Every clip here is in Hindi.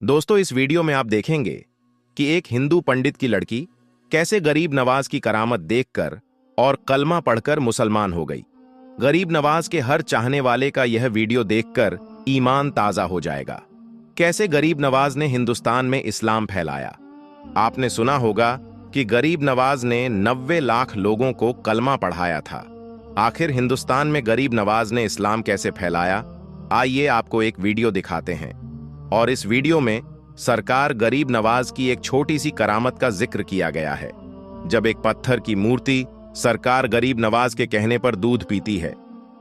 दोस्तों, इस वीडियो में आप देखेंगे कि एक हिंदू पंडित की लड़की कैसे गरीब नवाज की करामत देखकर और कलमा पढ़कर मुसलमान हो गई। गरीब नवाज के हर चाहने वाले का यह वीडियो देखकर ईमान ताजा हो जाएगा। कैसे गरीब नवाज ने हिंदुस्तान में इस्लाम फैलाया। आपने सुना होगा कि गरीब नवाज ने 90 लाख लोगों को कलमा पढ़ाया था। आखिर हिंदुस्तान में गरीब नवाज ने इस्लाम कैसे फैलाया, आइए आपको एक वीडियो दिखाते हैं। और इस वीडियो में सरकार गरीब नवाज की एक छोटी सी करामत का जिक्र किया गया है। जब एक पत्थर की मूर्ति सरकार गरीब नवाज के कहने पर दूध पीती है,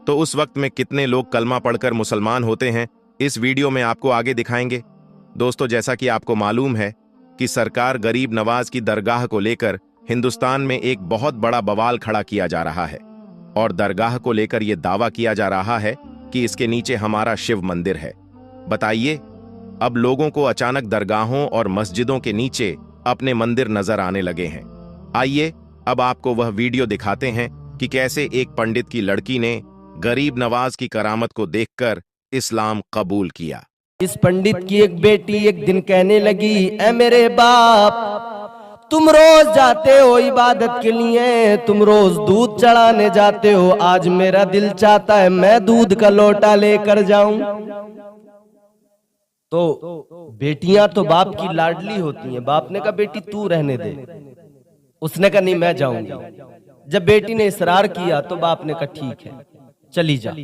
तो उस वक्त में कितने लोग कलमा पढ़कर मुसलमान होते हैं, इस वीडियो में आपको आगे दिखाएंगे। दोस्तों, जैसा कि आपको मालूम है कि सरकार गरीब नवाज की दरगाह को लेकर हिंदुस्तान में एक बहुत बड़ा बवाल खड़ा किया जा रहा है और दरगाह को लेकर यह दावा किया जा रहा है कि इसके नीचे हमारा शिव मंदिर है। बताइए, अब लोगों को अचानक दरगाहों और मस्जिदों के नीचे अपने मंदिर नजर आने लगे हैं। आइए अब आपको वह वीडियो दिखाते हैं कि कैसे एक पंडित की लड़की ने गरीब नवाज की करामत को देखकर इस्लाम कबूल किया। इस पंडित की एक बेटी एक दिन कहने लगी, ऐ मेरे बाप, तुम रोज जाते हो इबादत के लिए, तुम रोज दूध चढ़ाने जाते हो, आज मेरा दिल चाहता है मैं दूध का लोटा लेकर जाऊं। तो बेटियां तो बाप की लाडली होती हैं। बाप ने कहा बेटी तू रहने दे, उसने कहा नहीं मैं जाऊंगी। जब बेटी ने इसरार किया तो बाप ने कहा ठीक है चली जा।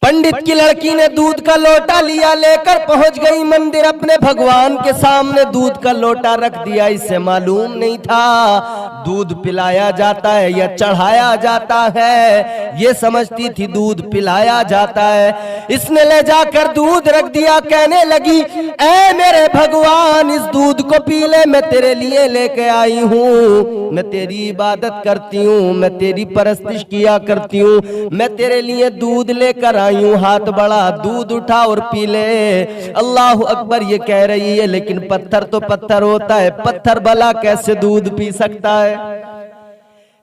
पंडित की लड़की ने दूध का लोटा लिया, लेकर पहुंच गई मंदिर, अपने भगवान के सामने दूध का लोटा रख दिया। इसे मालूम नहीं था दूध पिलाया जाता है या चढ़ाया जाता है, ये समझती थी दूध पिलाया जाता है। इसने ले जाकर दूध रख दिया, कहने लगी ऐ मेरे भगवान, इस दूध को पी ले, मैं तेरे लिए लेके आई हूँ, मैं तेरी इबादत करती हूँ, मैं तेरी परस्तिश किया करती हूँ, मैं तेरे लिए दूध लेकर आई हूँ, हाथ बढ़ा दूध उठा और पी ले। अल्लाह अकबर ये कह रही है, लेकिन पत्थर तो पत्थर होता है, पत्थर भला कैसे दूध पी सकता है।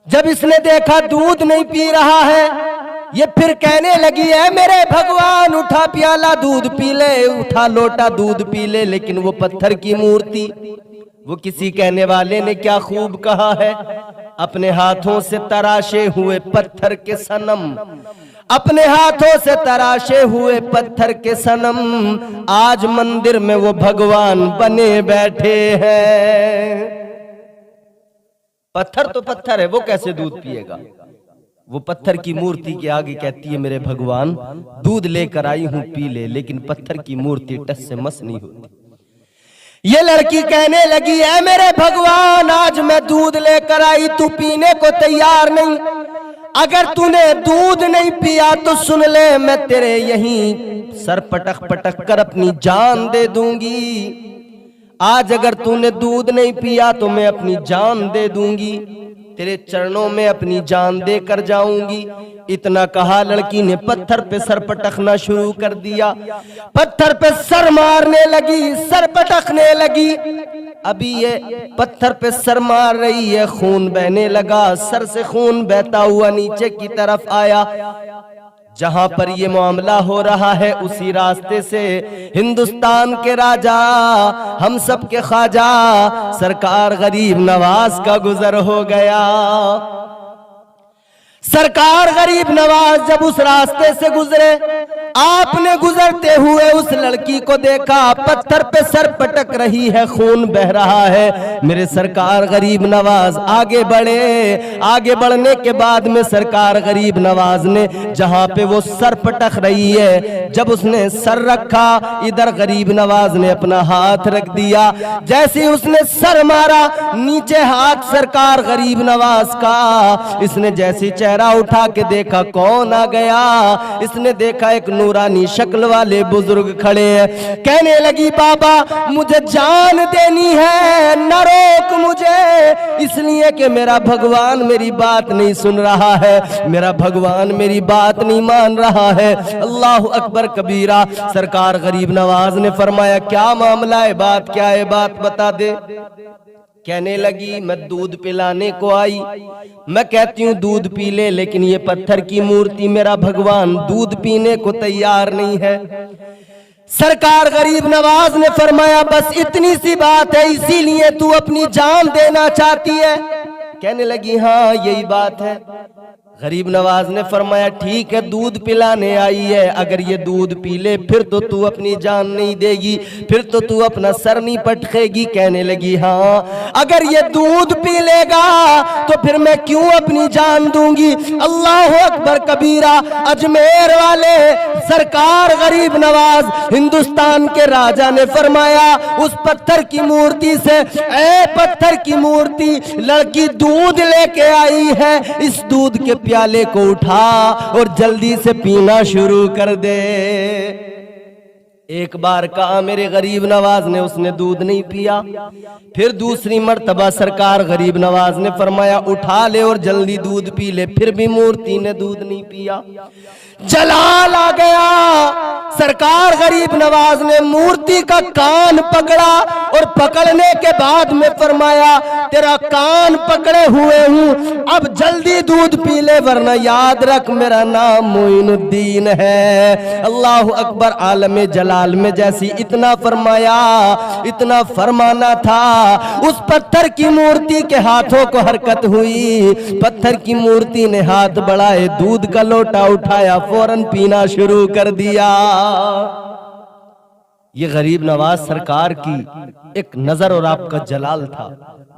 जब इसने देखा दूध नहीं पी रहा है, ये फिर कहने लगी है मेरे भगवान, उठा प्याला दूध पी ले, उठा लोटा दूध पी ले। लेकिन वो पत्थर की मूर्ति, वो किसी कहने वाले ने क्या खूब कहा है, अपने हाथों से तराशे हुए पत्थर के सनम, अपने हाथों से तराशे हुए पत्थर के सनम, आज मंदिर में वो भगवान बने बैठे हैं। पत्थर तो पत्थर है, वो कैसे दूध पिएगा। वो पत्थर की मूर्ति के आगे कहती है मेरे भगवान दूध लेकर आई हूं पी ले, लेकिन पत्थर की मूर्ति टस से मस नहीं होती। ये लड़की कहने लगी है मेरे भगवान, आज मैं दूध लेकर आई, तू पीने को तैयार नहीं, अगर तूने दूध नहीं पिया तो सुन ले, मैं तेरे यहीं सर पटक पटक कर अपनी जान दे दूंगी। आज अगर तूने दूध नहीं पिया तो मैं अपनी जान दे दूंगी, तेरे चरणों में अपनी जान देकर जाऊंगी। इतना कहा लड़की ने पत्थर पे सर पटकना शुरू कर दिया, पत्थर पे सर मारने लगी, सर पटकने लगी। अभी ये पत्थर पे सर मार रही है, खून बहने लगा, सर से खून बहता हुआ नीचे की तरफ आया। जहां पर ये मामला हो रहा है उसी रास्ते से हिंदुस्तान के राजा, हम सब के ख्वाजा सरकार गरीब नवाज का गुजर हो गया। सरकार गरीब नवाज जब उस रास्ते से गुजरे, आपने गुजरते हुए उस लड़की को देखा, पत्थर पे सर पटक रही है, खून बह रहा है। मेरे सरकार गरीब नवाज आगे बढ़े, आगे बढ़ने के बाद में सरकार गरीब नवाज ने जहां पे वो सर पटक रही है, जब उसने सर रखा, इधर गरीब नवाज ने अपना हाथ रख दिया। जैसे उसने सर मारा, नीचे हाथ सरकार गरीब नवाज का, इसने जैसे चेहरा उठा के देखा कौन आ गया, इसने देखा एक नूरानी शक्ल वाले बुजुर्ग खड़े हैं। कहने लगी बाबा मुझे जान देनी है, न रोक मुझे, इसलिए कि मेरा भगवान मेरी बात नहीं सुन रहा है, मेरा भगवान मेरी बात नहीं मान रहा है। अल्लाह अकबर कबीरा। सरकार गरीब नवाज ने फरमाया क्या मामला है, बात क्या है, बात बता दे। कहने लगी मैं दूध पिलाने को आई, मैं कहती हूँ दूध पी ले, लेकिन ये पत्थर की मूर्ति मेरा भगवान दूध पीने को तैयार नहीं है। सरकार गरीब नवाज ने फरमाया बस इतनी सी बात है, इसीलिए तू अपनी जान देना चाहती है? कहने लगी हाँ यही बात है। गरीब नवाज ने फरमाया ठीक है, दूध पिलाने आई है, अगर ये दूध पी ले फिर तो तू अपनी जान नहीं देगी, फिर तो तू अपना सर नहीं पटकेगी। कहने लगी हाँ अगर ये दूध पी लेगा तो फिर मैं क्यों अपनी जान दूंगी। अल्लाह अकबर कबीरा। अजमेर वाले सरकार गरीब नवाज हिंदुस्तान के राजा ने फरमाया उस पत्थर की मूर्ति से, ए पत्थर की मूर्ति, लड़की दूध लेके आई है, इस दूध के प्याले को उठा और जल्दी से पीना शुरू कर दे। एक बार कहा मेरे गरीब नवाज ने, उसने दूध नहीं पिया। फिर दूसरी मर्तबा सरकार गरीब नवाज ने फरमाया उठा ले और जल्दी दूध पी ले, फिर भी मूर्ति ने दूध नहीं पिया। जलाल आ गया। सरकार गरीब नवाज ने मूर्ति का कान पकड़ा और पकड़ने के बाद में फरमाया तेरा कान पकड़े हुए हूं, अब जल्दी दूध पी ले वरना याद रख मेरा नाम मोइनुद्दीन है। अल्लाह अकबर। आलम जलाल में जैसी इतना फरमाया, इतना फरमाना था, उस पत्थर की मूर्ति के हाथों को हरकत हुई। पत्थर की मूर्ति ने हाथ बढ़ाए, दूध का लोटा उठाया, फौरन पीना शुरू कर दिया। ये गरीब नवाज सरकार की एक नजर और आपका जलाल था।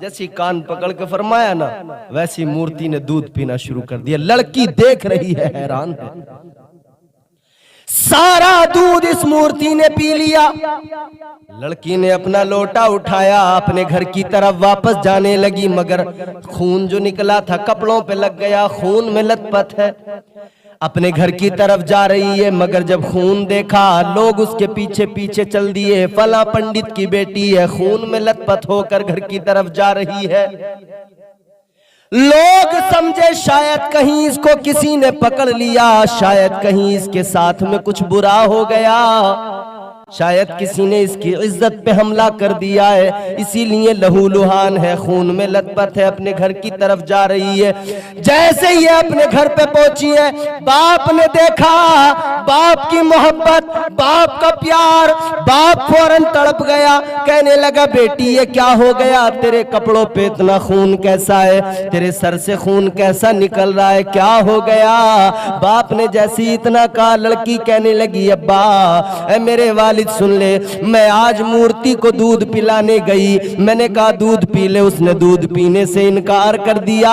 जैसी कान पकड़ के फरमाया ना, वैसी मूर्ति ने दूध पीना शुरू कर दिया। लड़की देख रही है, हैरान है। सारा दूध इस मूर्ति ने पी लिया। लड़की ने अपना लोटा उठाया, अपने घर की तरफ वापस जाने लगी, मगर खून जो निकला था कपड़ों पे लग गया, खून में लथपथ है। अपने घर की तरफ जा रही है, मगर जब खून देखा लोग उसके पीछे पीछे चल दिए। फला पंडित की बेटी है, खून में लथपथ होकर घर की तरफ जा रही है। लोग समझे शायद कहीं इसको किसी ने पकड़ लिया, शायद कहीं इसके साथ में कुछ बुरा हो गया, शायद किसी ने इसकी इज्जत पे हमला कर दिया है, इसीलिए लहूलुहान है, खून में लथपथ है, अपने घर की तरफ जा रही है। जैसे ही अपने घर पे पहुंची है, बाप ने देखा, बाप की मोहब्बत, बाप का प्यार, बाप फौरन तड़प गया। कहने लगा बेटी ये क्या हो गया, तेरे कपड़ों पे इतना खून कैसा है, तेरे सर से खून कैसा निकल रहा है, क्या हो गया। बाप ने जैसी इतना कहा, लड़की कहने लगी अब्बा ऐ मेरे वालिद सुन ले, मैं आज मूर्ति को दूध पिलाने गई, मैंने कहा दूध पी ले, उसने दूध पीने से इनकार कर दिया,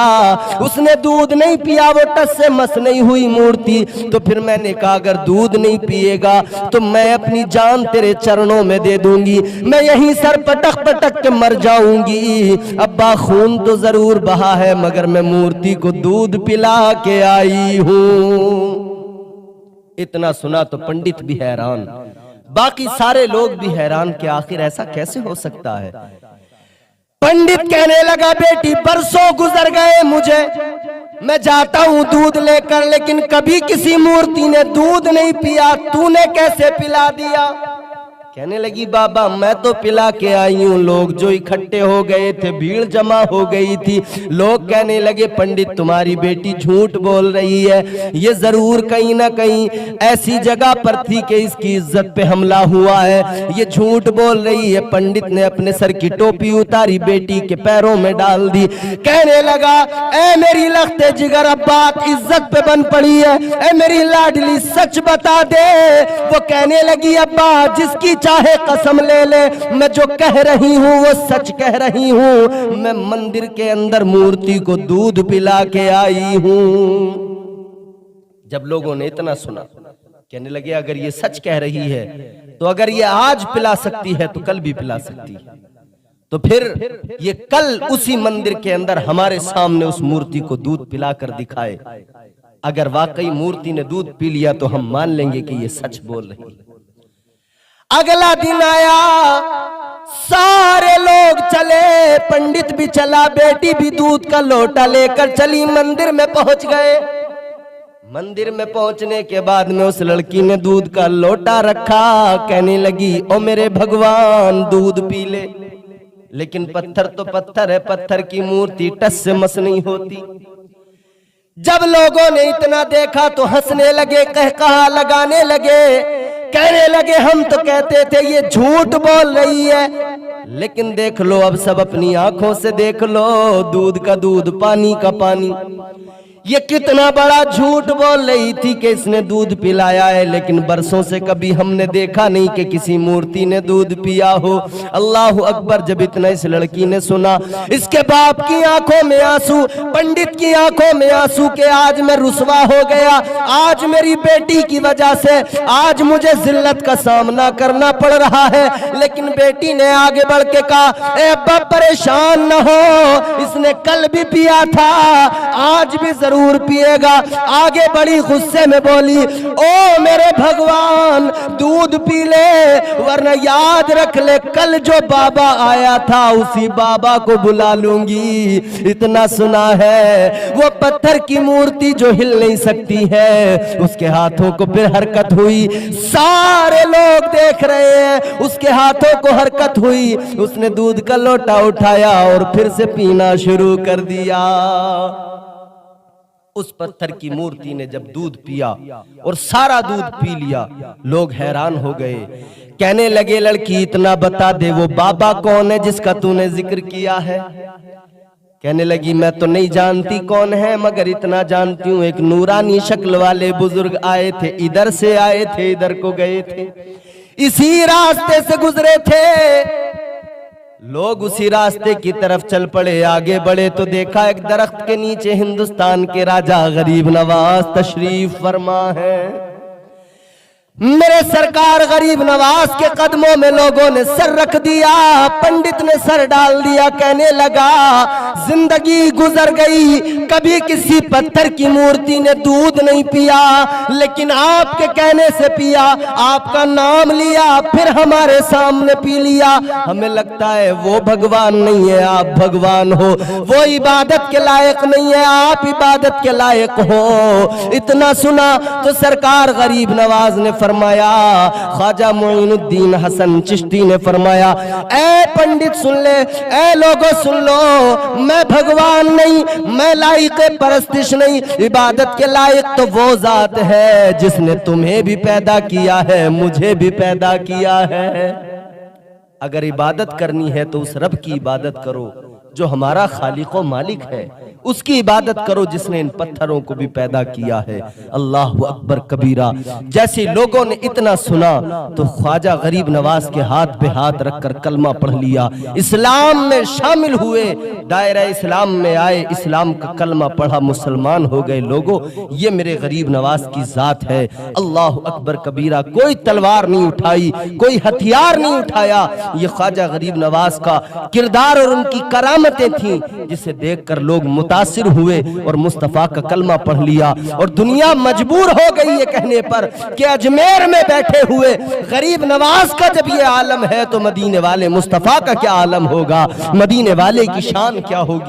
उसने दूध नहीं पिया, वो टस से मस नहीं हुई मूर्ति। तो फिर मैंने कहा अगर दूध नहीं पिएगा तो मैं अपनी जान तेरे चरणों में दे दूंगी, मैं यहीं सर पटक पटक के मर जाऊंगी। अब्बा खून तो जरूर बहा है, मगर मैं मूर्ति को दूध पिला के आई हूं। इतना सुना तो पंडित भी हैरान, बाकी सारे लोग भी हैरान कि आखिर ऐसा कैसे हो सकता है। पंडित कहने लगा बेटी बरसों गुजर गए मुझे, मैं जाता हूं दूध लेकर, लेकिन कभी किसी मूर्ति ने दूध नहीं पिया, तूने कैसे पिला दिया। कहने लगी बाबा मैं तो पिला के आई हूँ, लोग जो इकट्ठे हो गए थे, भीड़ जमा हो गई थी, लोग कहने लगे पंडित तुम्हारी बेटी झूठ बोल रही है, ये जरूर कहीं ना कहीं ऐसी जगह पर थी कि इसकी इज्जत पे हमला हुआ है, ये झूठ बोल रही है। पंडित ने अपने सर की टोपी उतारी, बेटी के पैरों में डाल दी, कहने लगा ए मेरी लख्ते जिगर अब्बा इज्जत पे बन पड़ी है, ए मेरी लाडली सच बता दे। वो कहने लगी अब्बा जिसकी चाहे कसम ले ले, मैं जो कह रही हूँ वो सच कह रही हूँ, मैं मंदिर के अंदर मूर्ति को दूध पिला के आई हूँ। जब लोगों ने इतना सुना कहने लगे अगर ये सच कह रही है तो अगर ये आज पिला सकती है तो कल भी पिला सकती है, तो फिर ये कल उसी मंदिर के अंदर हमारे सामने उस मूर्ति को दूध पिला कर दिखाए। अगर वाकई मूर्ति ने दूध पी लिया तो हम मान लेंगे कि ये सच बोल रही है। अगला दिन आया, सारे लोग चले, पंडित भी चला, बेटी भी दूध का लोटा लेकर चली, मंदिर में पहुंच गए। मंदिर में पहुंचने के बाद में उस लड़की ने दूध का लोटा रखा, कहने लगी ओ मेरे भगवान दूध पी ले। लेकिन पत्थर तो पत्थर है, पत्थर की मूर्ति टस से मस नहीं होती। जब लोगों ने इतना देखा तो हंसने लगे, कहकहा लगाने लगे, कहने लगे हम तो कहते थे ये झूठ बोल रही है, लेकिन देख लो अब सब अपनी आंखों से देख लो, दूध का दूध पानी का पानी। ये कितना बड़ा झूठ बोल रही थी कि इसने दूध पिलाया है, लेकिन बरसों से कभी हमने देखा नहीं कि किसी मूर्ति ने दूध पिया हो। अल्लाह अकबर। जब इतना इस लड़की ने सुना, इसके बाप की आंखों में आंसू, पंडित की आंखों में आंसू के आज मैं रुसवा हो गया, आज मेरी बेटी की वजह से आज मुझे जिल्लत का सामना करना पड़ रहा है। लेकिन बेटी ने आगे बढ़ के कहा, ए अब्बा परेशान न हो, इसने कल भी पिया था, आज भी जरूर पिएगा। आगे बड़ी गुस्से में बोली, ओ मेरे भगवान दूध पी ले, वरना याद रख ले कल जो बाबा आया था उसी बाबा को बुला लूंगी। इतना सुना है वो पत्थर की मूर्ति जो हिल नहीं सकती है, उसके हाथों को फिर हरकत हुई, सारे लोग देख रहे हैं, उसके हाथों को हरकत हुई, उसने दूध का लोटा उठाया और फिर से पीना शुरू कर दिया। उस पत्थर की मूर्ति ने जब दूध पिया और सारा दूध पी लिया, लोग हैरान हो गए। कहने लगे, लड़की इतना बता दे वो बाबा कौन है जिसका तूने जिक्र किया है? कहने लगी, मैं तो नहीं जानती कौन है, मगर इतना जानती हूँ एक नूरानी शक्ल वाले बुजुर्ग आए थे, इधर से आए थे, इधर को गए थे, इसी रास्ते से गुजरे थे। लोग उसी रास्ते की तरफ चल पड़े। आगे बढ़े तो देखा एक दरख्त के नीचे हिंदुस्तान के राजा गरीब नवाज तशरीफ फरमा है। मेरे सरकार गरीब नवाज के कदमों में लोगों ने सर रख दिया, पंडित ने सर डाल दिया। कहने लगा, जिंदगी गुजर गई, कभी किसी पत्थर की मूर्ति ने दूध नहीं पिया, लेकिन आपके कहने से पिया, आपका नाम लिया, फिर हमारे सामने पी लिया। हमें लगता है वो भगवान नहीं है, आप भगवान हो, वो इबादत के लायक नहीं है, आप इबादत के लायक हो। इतना सुना तो सरकार गरीब नवाज ने फरमाया, ख्वाजा मोइनुद्दीन हसन चिश्ती ने फरमाया, ए पंडित सुन ले, ए लोगों सुन लो, मैं भगवान नहीं, मैं लायक परस्तिश नहीं, इबादत के लायक तो वो जात है जिसने तुम्हें भी पैदा किया है, मुझे भी पैदा किया है। अगर इबादत करनी है तो उस रब की इबादत करो जो हमारा खालिक व मालिक है, उसकी इबादत करो जिसने इन पत्थरों को भी पैदा किया है। अल्लाह अकबर कबीरा। जैसे लोगों ने इतना सुना तो ख्वाजा गरीब नवाज के हाथ पे हाथ रखकर कलमा पढ़ लिया, इस्लाम में शामिल हुए, दायरा इस्लाम में आए, इस्लाम का कलमा पढ़ा, मुसलमान हो गए। लोगों, ये मेरे गरीब नवाज की जात है। अल्लाह अकबर कबीरा। कोई तलवार नहीं उठाई, कोई हथियार नहीं उठाया, ये ख्वाजा गरीब नवाज का किरदार और उनकी करामतें थी, जिसे देखकर लोग मुतासिर हुए और मुस्तफा का कलमा पढ़ लिया। और दुनिया मजबूर हो गई ये कहने पर कि अजमेर में बैठे हुए गरीब नवाज का जब ये आलम है तो मदीने वाले मुस्तफा का क्या आलम होगा, मदीने वाले की शान क्या होगी।